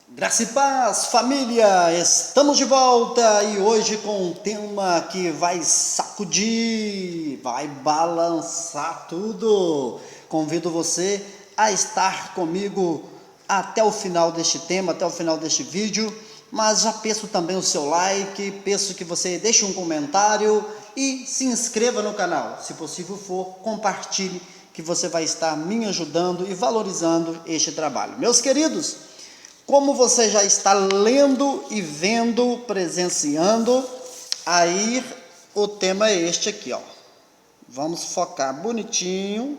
Graça e paz, família! Estamos de volta e hoje com um tema que vai sacudir, vai balançar tudo. Convido você a estar comigo até o final deste tema, até o final deste vídeo, mas já peço também o seu like, peço que você deixe um comentário e se inscreva no canal. Se possível for, compartilhe, que você vai estar me ajudando e valorizando este trabalho. Meus queridos, como você já está lendo e vendo, presenciando, aí o tema é este aqui, ó. Vamos focar bonitinho.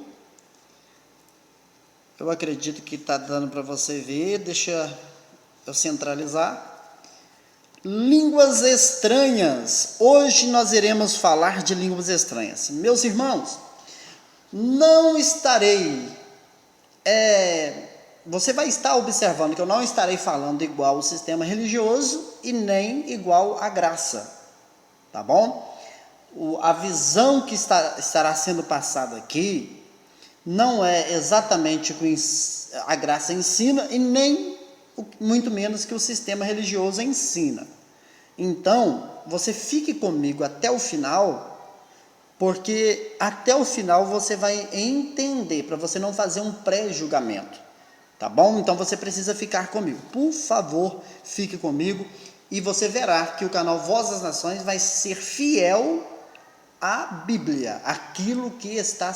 Eu acredito que está dando para você ver. Deixa eu centralizar. Línguas estranhas. Hoje nós iremos falar de línguas estranhas. Meus irmãos, não estarei... Você vai estar observando que eu não estarei falando igual o sistema religioso e nem igual a graça, tá bom? A visão que estará sendo passada aqui não é exatamente o que a graça ensina e nem muito menos que o sistema religioso ensina. Então, você fique comigo até o final, porque até o final você vai entender, para você não fazer um pré-julgamento. Tá bom? Então você precisa ficar comigo. Por favor, fique comigo e você verá que o canal Voz das Nações vai ser fiel à Bíblia, aquilo que está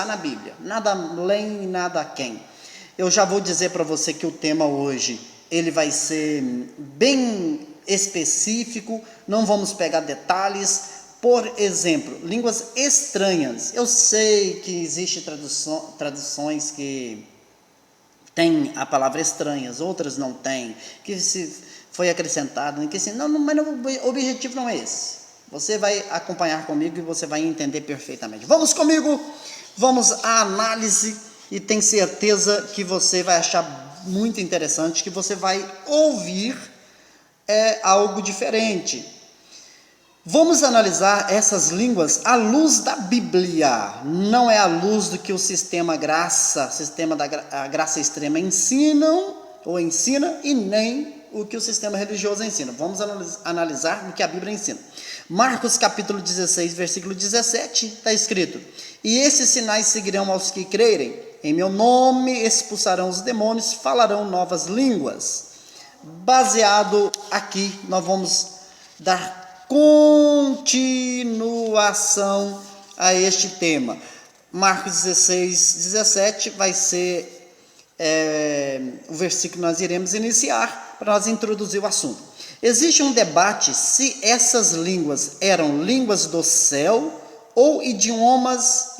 na Bíblia. Nada além, nada quem. Eu já vou dizer para você que o tema hoje, ele vai ser bem específico, não vamos pegar detalhes. Por exemplo, línguas estranhas. Eu sei que existem traduções que tem a palavra estranhas, outras não tem, que se foi acrescentado, que se, não, mas o objetivo não é esse. Você vai acompanhar comigo e você vai entender perfeitamente. Vamos comigo, vamos à análise e tenho certeza que você vai achar muito interessante, que você vai ouvir algo diferente. Vamos analisar essas línguas à luz da Bíblia, não é à luz do que o sistema da graça extrema ensina e nem o que o sistema religioso ensina. Vamos analisar o que a Bíblia ensina. Marcos capítulo 16, versículo 17, está escrito: "E esses sinais seguirão aos que crerem, em meu nome expulsarão os demônios, falarão novas línguas." Baseado aqui, nós vamos dar continuação a este tema. Marcos 16, 17 vai ser o versículo que nós iremos iniciar para nós introduzir o assunto. Existe um debate se essas línguas eram línguas do céu ou idiomas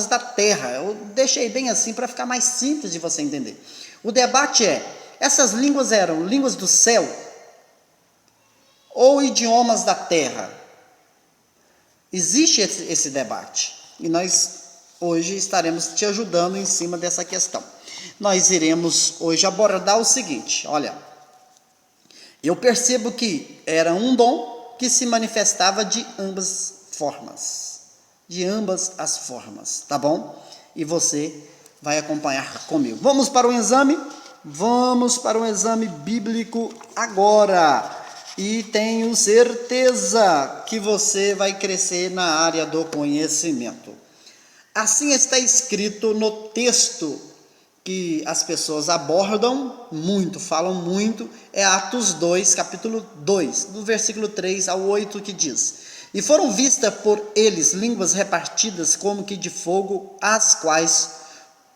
da terra. Eu deixei bem assim para ficar mais simples de você entender. O debate é: essas línguas eram línguas do céu ou idiomas da terra? Existe esse debate e nós hoje estaremos te ajudando em cima dessa questão. Nós iremos hoje abordar o seguinte: olha, eu percebo que era um dom que se manifestava de ambas as formas, tá bom? E você vai acompanhar comigo. Vamos para o exame? Vamos para um exame bíblico agora. E tenho certeza que você vai crescer na área do conhecimento. Assim está escrito no texto que as pessoas abordam muito, falam muito, é Atos 2, capítulo 2, do versículo 3 ao 8, que diz: "E foram vistas por eles línguas repartidas como que de fogo, as quais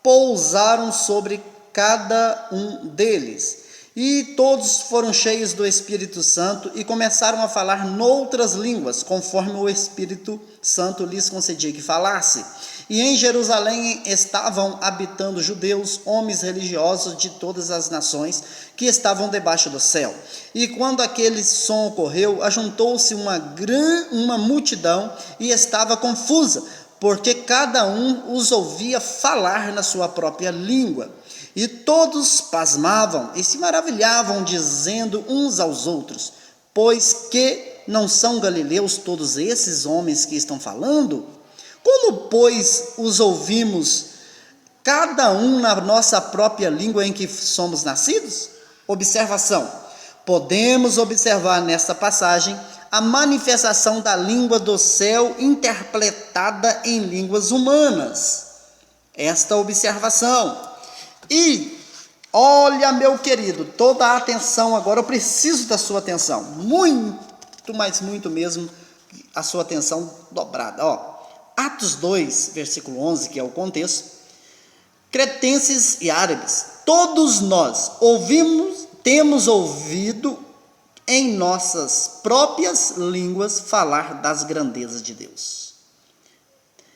pousaram sobre cada um deles. E todos foram cheios do Espírito Santo e começaram a falar noutras línguas, conforme o Espírito Santo lhes concedia que falasse. E em Jerusalém estavam habitando judeus, homens religiosos de todas as nações que estavam debaixo do céu. E quando aquele som ocorreu, ajuntou-se uma multidão e estava confusa, porque cada um os ouvia falar na sua própria língua. E todos pasmavam e se maravilhavam, dizendo uns aos outros: pois que não são galileus todos esses homens que estão falando? Como, pois, os ouvimos, cada um na nossa própria língua em que somos nascidos? Observação. Podemos observar nesta passagem a manifestação da língua do céu interpretada em línguas humanas. Esta observação. E, olha, meu querido, toda a atenção agora, eu preciso da sua atenção. Muito, mas muito mesmo, a sua atenção dobrada. Atos 2, versículo 11, que é o contexto. Cretenses e árabes, todos nós temos ouvido em nossas próprias línguas falar das grandezas de Deus.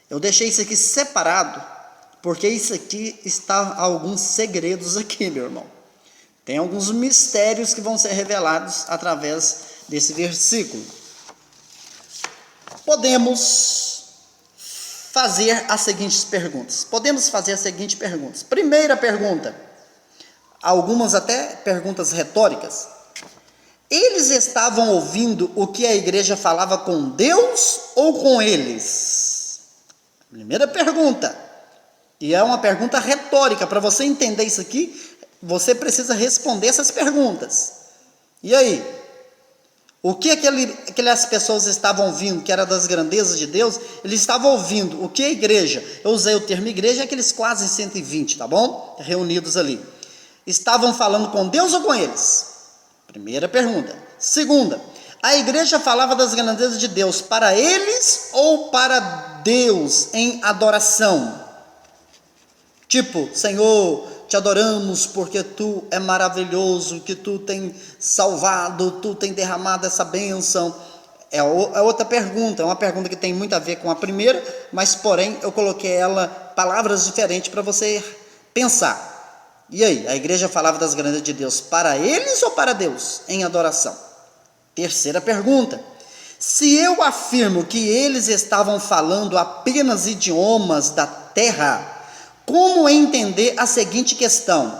Eu deixei isso aqui separado, porque isso aqui está alguns segredos aqui, meu irmão. Tem alguns mistérios que vão ser revelados através desse versículo. Podemos fazer as seguintes perguntas. Primeira pergunta, algumas até perguntas retóricas. Eles estavam ouvindo o que a igreja falava com Deus ou com eles? Primeira pergunta. E é uma pergunta retórica. Para você entender isso aqui, você precisa responder essas perguntas. E aí? O que aquelas pessoas estavam ouvindo, que era das grandezas de Deus? Eles estavam ouvindo o que a igreja, eu usei o termo igreja, aqueles quase 120, tá bom? Reunidos ali. Estavam falando com Deus ou com eles? Primeira pergunta. Segunda, a igreja falava das grandezas de Deus para eles ou para Deus em adoração? Tipo, Senhor, te adoramos porque tu é maravilhoso, que tu tem salvado, tu tem derramado essa bênção. É outra pergunta, é uma pergunta que tem muito a ver com a primeira, mas porém eu coloquei ela, palavras diferentes para você pensar. E aí, a igreja falava das grandezas de Deus para eles ou para Deus em adoração? Terceira pergunta, se eu afirmo que eles estavam falando apenas idiomas da terra, como entender a seguinte questão?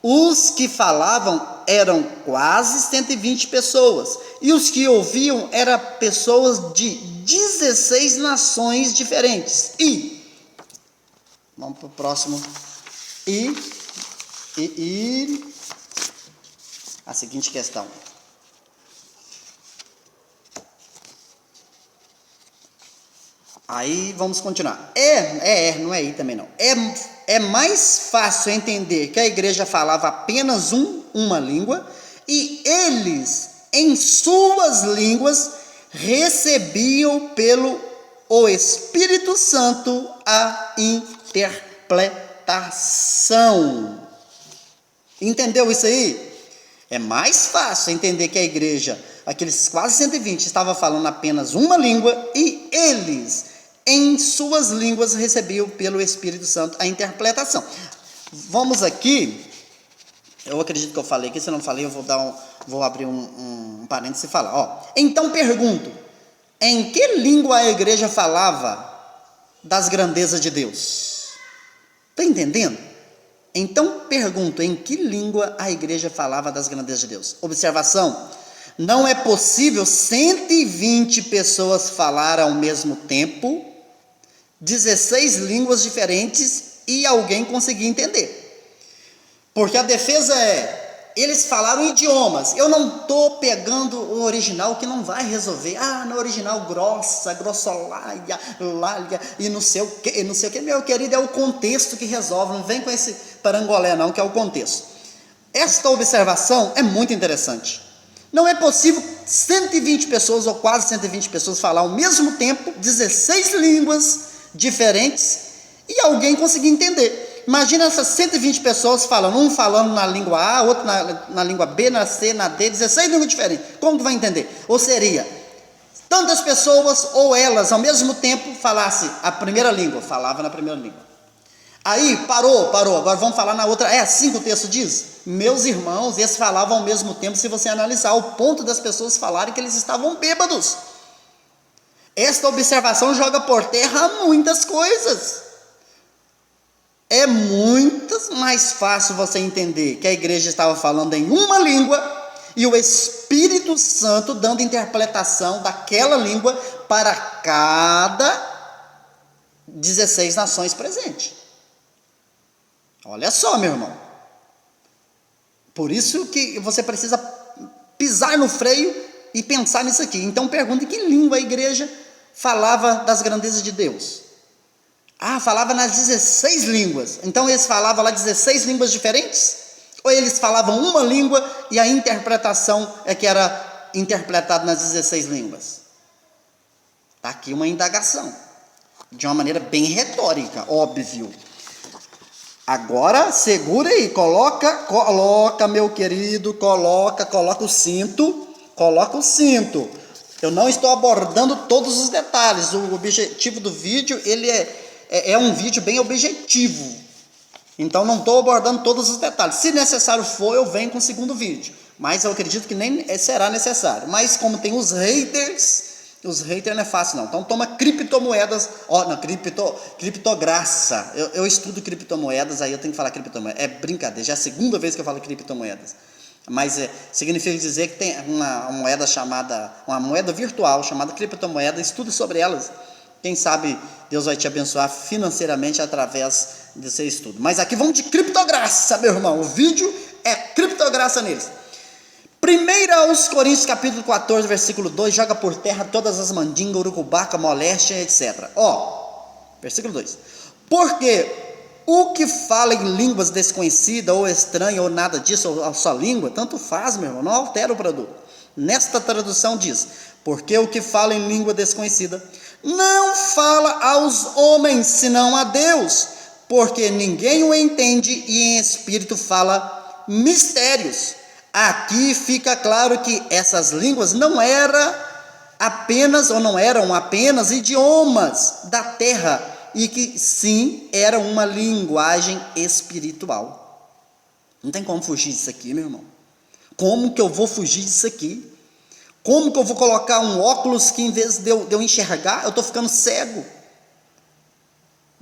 Os que falavam eram quase 120 pessoas, e os que ouviam eram pessoas de 16 nações diferentes. Vamos para o próximo. A seguinte questão. Aí vamos continuar. Não é aí também não. É mais fácil entender que a igreja falava apenas uma língua e eles, em suas línguas, recebiam pelo o Espírito Santo a interpretação. Entendeu isso aí? É mais fácil entender que a igreja, aqueles quase 120, estava falando apenas uma língua e eles, em suas línguas, recebiam pelo Espírito Santo a interpretação. Vamos aqui, eu acredito que eu falei aqui, se eu não falei, eu vou abrir um parênteses e falar. Então pergunto, em que língua a igreja falava das grandezas de Deus? Está entendendo? Então pergunto, em que língua a igreja falava das grandezas de Deus? Observação, não é possível 120 pessoas falar ao mesmo tempo, 16 línguas diferentes e alguém conseguir entender. Porque a defesa eles falaram idiomas, eu não estou pegando o original que não vai resolver. No original grossolaia, lália, e não sei o que, meu querido, é o contexto que resolve, não vem com esse parangolé não, que é o contexto. Esta observação é muito interessante. Não é possível 120 pessoas, ou quase 120 pessoas, falar ao mesmo tempo, 16 línguas diferentes, e alguém conseguir entender. Imagina essas 120 pessoas falando, um falando na língua A, outro na língua B, na C, na D, 16 línguas diferentes. Como tu vai entender? Ou seria, tantas pessoas, ou elas, ao mesmo tempo, falassem a primeira língua, falava na primeira língua. Aí, parou, agora vamos falar na outra. É assim que o texto diz? Meus irmãos, eles falavam ao mesmo tempo, se você analisar, ao ponto das pessoas falarem que eles estavam bêbados. Esta observação joga por terra muitas coisas. É muito mais fácil você entender que a igreja estava falando em uma língua e o Espírito Santo dando interpretação daquela língua para cada 16 nações presentes. Olha só, meu irmão. Por isso que você precisa pisar no freio e pensar nisso aqui. Então pergunta: em que língua a igreja falava das grandezas de Deus? Falava nas 16 línguas. Então eles falavam lá 16 línguas diferentes? Ou eles falavam uma língua e a interpretação é que era interpretada nas 16 línguas? Está aqui uma indagação, de uma maneira bem retórica, óbvio. Agora, segura aí, coloca, meu querido, coloca o cinto, Eu não estou abordando todos os detalhes. O objetivo do vídeo, ele é um vídeo bem objetivo. Então, não estou abordando todos os detalhes. Se necessário for, eu venho com o segundo vídeo. Mas eu acredito que nem será necessário. Mas como tem os haters não é fácil não. Então toma criptomoedas, criptograça. Eu estudo criptomoedas, aí eu tenho que falar criptomoedas. É brincadeira, já é a segunda vez que eu falo criptomoedas. Mas significa dizer que tem uma moeda virtual chamada criptomoeda. Estude sobre elas. Quem sabe Deus vai te abençoar financeiramente através desse estudo. Mas aqui vamos de criptograça, meu irmão. O vídeo é criptograça neles. 1 aos Coríntios, capítulo 14, versículo 2, joga por terra todas as mandingas, urucubaca, moléstia, etc. Versículo 2. Porque o que fala em línguas desconhecidas, ou estranha, ou nada disso, ou só língua, tanto faz, meu irmão, não altera o produto. Nesta tradução diz: porque o que fala em língua desconhecida não fala aos homens, senão a Deus, porque ninguém o entende, e em espírito fala mistérios. Aqui fica claro que essas línguas não eram apenas idiomas da terra, e que sim, era uma linguagem espiritual. Não tem como fugir disso aqui, meu irmão. Como que eu vou fugir disso aqui? Como que eu vou colocar um óculos que, em vez de eu enxergar, eu estou ficando cego?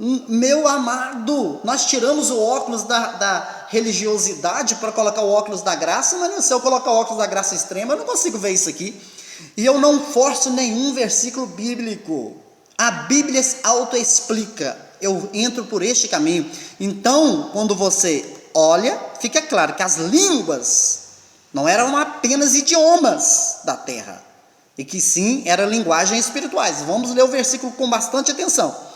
Meu amado, nós tiramos o óculos da religiosidade para colocar o óculos da graça, mas se eu colocar o óculos da graça extrema, eu não consigo ver isso aqui. E eu não forço nenhum versículo bíblico. A Bíblia autoexplica. Eu entro por este caminho. Então, quando você olha, fica claro que as línguas não eram apenas idiomas da terra, e que sim, eram linguagens espirituais. Vamos ler o versículo com bastante atenção.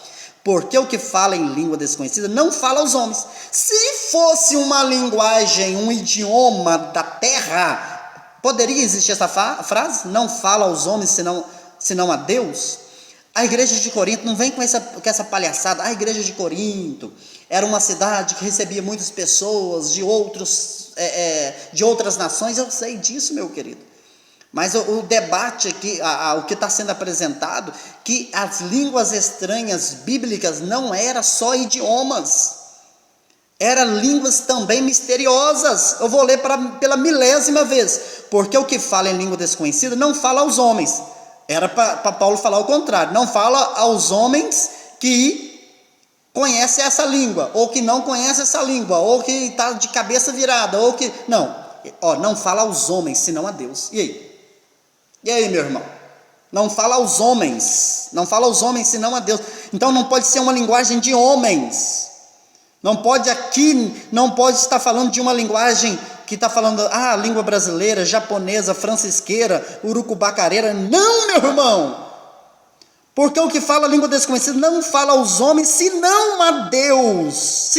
Porque o que fala em língua desconhecida não fala aos homens. Se fosse uma linguagem, um idioma da terra, poderia existir essa frase? Não fala aos homens senão a Deus? A igreja de Corinto não vem com essa palhaçada. A igreja de Corinto era uma cidade que recebia muitas pessoas de outras nações. Eu sei disso, meu querido. Mas o debate aqui, o que está sendo apresentado, que as línguas estranhas bíblicas não eram só idiomas, eram línguas também misteriosas. Eu vou ler pela milésima vez. Porque o que fala em língua desconhecida não fala aos homens. Era para Paulo falar o contrário. Não fala aos homens que conhecem essa língua, ou que não conhecem essa língua, ou que está de cabeça virada, ou que... Não fala aos homens, senão a Deus. E aí, meu irmão? Não fala aos homens, senão a Deus. Então não pode ser uma linguagem de homens. Não pode estar falando de uma linguagem que está falando, língua brasileira, japonesa, francisqueira, urucubacareira. Não, meu irmão. Porque o que fala a língua desconhecida não fala aos homens, senão a Deus.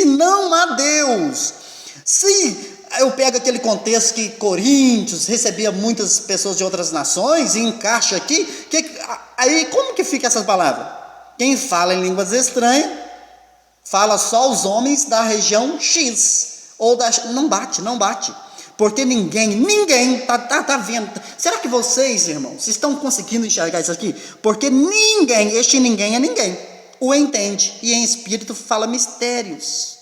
Se eu pego aquele contexto que Coríntios recebia muitas pessoas de outras nações e encaixa aqui, aí como que fica essa palavra? Quem fala em línguas estranhas, fala só os homens da região X, não bate, porque ninguém tá vendo. Será que vocês, irmãos, estão conseguindo enxergar isso aqui? Porque este ninguém é ninguém, o entende, e em espírito fala mistérios.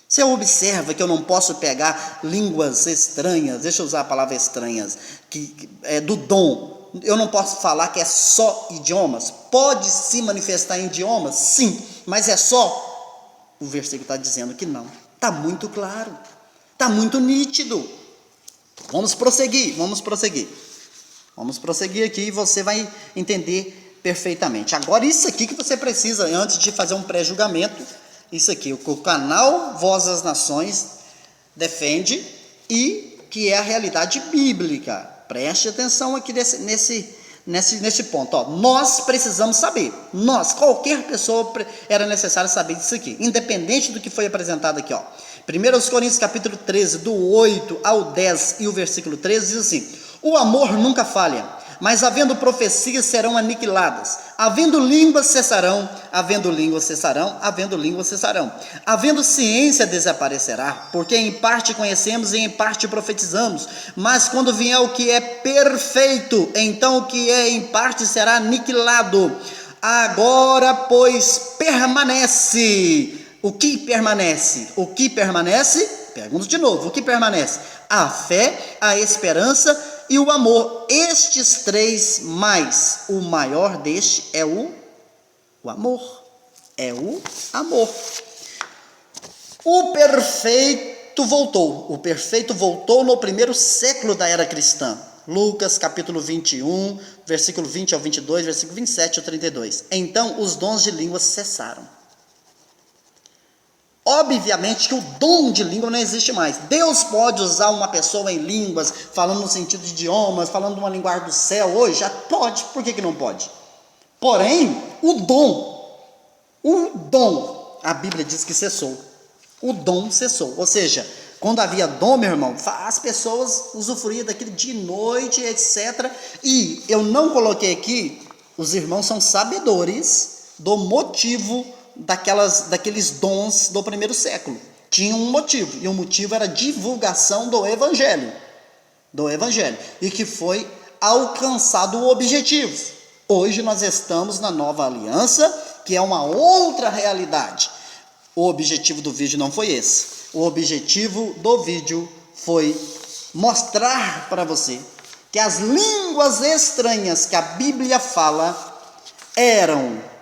Você observa que eu não posso pegar línguas estranhas, deixa eu usar a palavra estranhas, que é do dom. Eu não posso falar que é só idiomas. Pode se manifestar em idiomas? Sim, mas é só? O versículo está dizendo que não. Está muito claro, está muito nítido. Vamos prosseguir aqui e você vai entender perfeitamente. Agora isso aqui que você precisa, antes de fazer um pré-julgamento, isso aqui, o canal Voz das Nações defende, e que é a realidade bíblica. Preste atenção aqui nesse ponto. Ó. Nós precisamos saber. Nós, qualquer pessoa, era necessário saber disso aqui, independente do que foi apresentado aqui. Ó. 1 Coríntios capítulo 13, do 8 ao 10 e o versículo 13 diz assim: o amor nunca falha, mas havendo profecias serão aniquiladas, havendo línguas cessarão, havendo línguas cessarão, havendo línguas cessarão, havendo ciência desaparecerá, porque em parte conhecemos e em parte profetizamos, mas quando vier o que é perfeito, então o que é em parte será aniquilado. Agora, pois, permanece. O que permanece? O que permanece? Pergunto de novo, o que permanece? A fé, a esperança e o amor. Estes três, mais o maior deste é o amor. É o amor. O perfeito voltou. O perfeito voltou no primeiro século da era cristã. Lucas capítulo 21, versículo 20 ao 22, versículo 27 ao 32. Então os dons de línguas cessaram. Obviamente que o dom de língua não existe mais. Deus pode usar uma pessoa em línguas, falando no sentido de idiomas, falando de uma linguagem do céu hoje, já pode, por que não pode? Porém, o dom, a Bíblia diz que cessou. O dom cessou, ou seja, quando havia dom, meu irmão, as pessoas usufruíam daquilo de noite, etc. E eu não coloquei aqui, os irmãos são sabedores do motivo daqueles dons do primeiro século. Tinha um motivo, e o motivo era a divulgação do evangelho, e que foi alcançado o objetivo. Hoje nós estamos na nova aliança, que é uma outra realidade. O objetivo do vídeo não foi esse. O objetivo do vídeo foi mostrar para você que as línguas estranhas que a Bíblia fala eram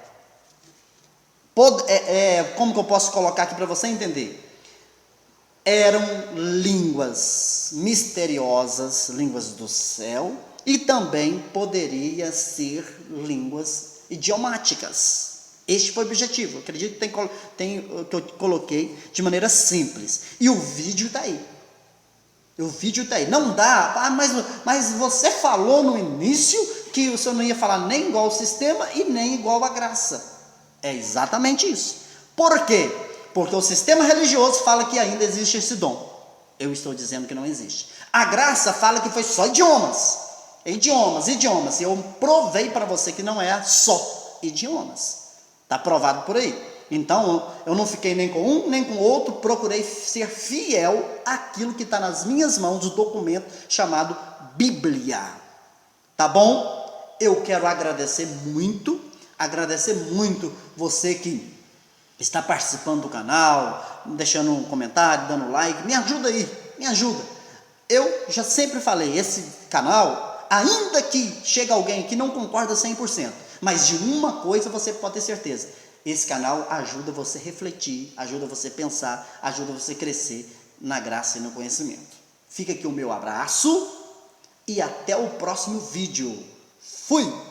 como que eu posso colocar aqui para você entender? Eram línguas misteriosas, línguas do céu, e também poderia ser línguas idiomáticas. Este foi o objetivo. Acredito que que eu coloquei de maneira simples. E o vídeo está aí. Não dá, mas você falou no início que o senhor não ia falar nem igual ao sistema e nem igual à graça. É exatamente isso. Por quê? Porque o sistema religioso fala que ainda existe esse dom. Eu estou dizendo que não existe. A graça fala que foi só idiomas. E eu provei para você que não é só idiomas. Está provado por aí. Então, eu não fiquei nem com um, nem com o outro. Procurei ser fiel àquilo que está nas minhas mãos, o documento chamado Bíblia. Tá bom? Eu quero agradecer muito você que está participando do canal, deixando um comentário, dando like, me ajuda aí, me ajuda. Eu já sempre falei, esse canal, ainda que chegue alguém que não concorda 100%, mas de uma coisa você pode ter certeza, esse canal ajuda você a refletir, ajuda você a pensar, ajuda você a crescer na graça e no conhecimento. Fica aqui o meu abraço e até o próximo vídeo. Fui!